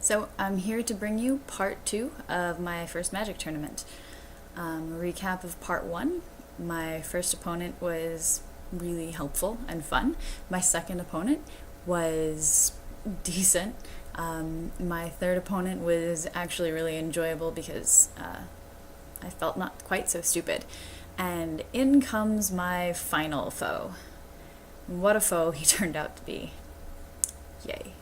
So I'm here to bring you part 2 of my first Magic tournament. Recap of part 1. My first opponent was really helpful and fun. My second opponent was decent. My third opponent was actually really enjoyable because I felt not quite so stupid. And in comes my final foe. What a foe he turned out to be. Yay.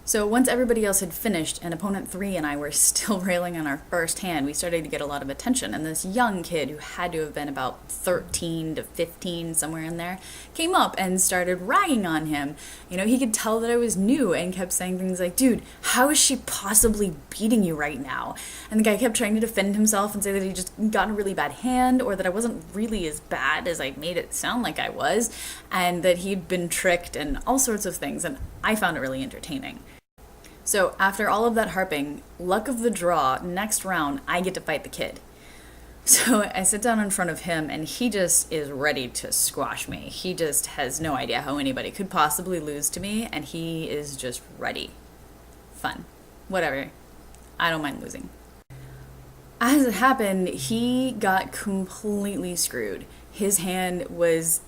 So once everybody else had finished and opponent 3 and I were still railing on our first hand, we started to get a lot of attention, and this young kid who had to have been about 13 to 15, somewhere in there, came up and started ragging on him. You know, he could tell that I was new and kept saying things like, "Dude, how is she possibly beating you right now?" And the guy kept trying to defend himself and say that he just got a really bad hand, or that I wasn't really as bad as I made it sound like I was, and that he'd been tricked and all sorts of things, and I found it really entertaining. So after all of that harping, luck of the draw, next round, I get to fight the kid. So I sit down in front of him, and he just is ready to squash me. He just has no idea how anybody could possibly lose to me, and he is just ready. Fun. Whatever. I don't mind losing. As it happened, he got completely screwed. His hand was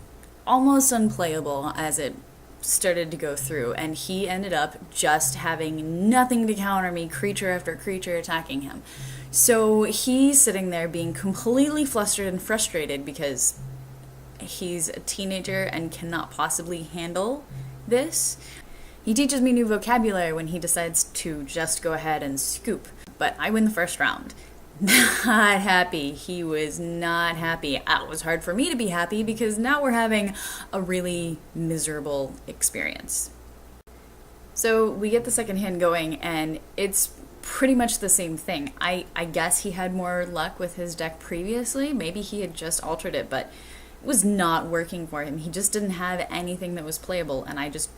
almost unplayable as it started to go through, and he ended up just having nothing to counter me, creature after creature attacking him. So he's sitting there being completely flustered and frustrated because he's a teenager and cannot possibly handle this. He teaches me new vocabulary when he decides to just go ahead and scoop, but I win the first round. Not happy. He was not happy. It was hard for me to be happy because now we're having a really miserable experience. So we get the second hand going, and it's pretty much the same thing. I guess he had more luck with his deck previously. Maybe he had just altered it, but it was not working for him. He just didn't have anything that was playable, and I just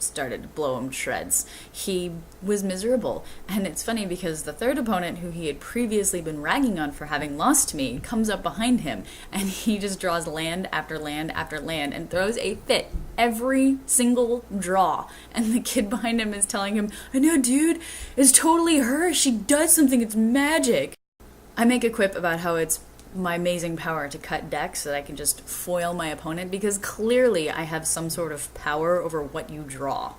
started to blow him to shreds. He was miserable. And it's funny because the third opponent, who he had previously been ragging on for having lost to me, comes up behind him, and he just draws land after land after land and throws a fit every single draw. And the kid behind him is telling him, "I know, dude, it's totally her. She does something. It's magic." I make a quip about how it's my amazing power to cut decks so that I can just foil my opponent, because clearly I have some sort of power over what you draw.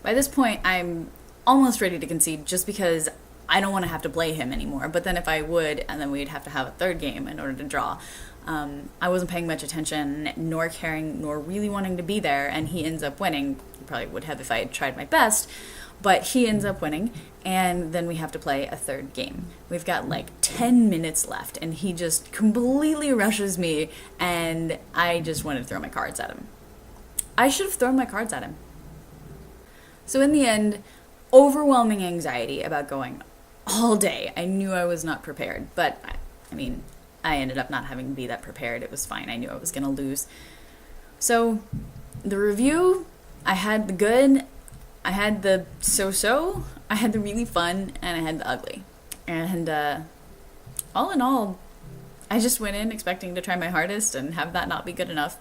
By this point, I'm almost ready to concede just because I don't want to have to play him anymore. But then if I would, and then we'd have to have a third game in order to draw. I wasn't paying much attention, nor caring, nor really wanting to be there, and he ends up winning. He probably would have if I had tried my best. But he ends up winning, and then we have to play a third game. We've got like 10 minutes left, and he just completely rushes me, and I just wanted to throw my cards at him. I should have thrown my cards at him. So in the end, overwhelming anxiety about going all day. I knew I was not prepared, but I ended up not having to be that prepared. It was fine. I knew I was going to lose. So the review, I had the good, I had the so-so, I had the really fun, and I had the ugly. And all in all, I just went in expecting to try my hardest and have that not be good enough.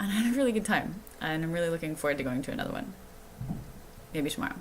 And I had a really good time. And I'm really looking forward to going to another one. Maybe tomorrow.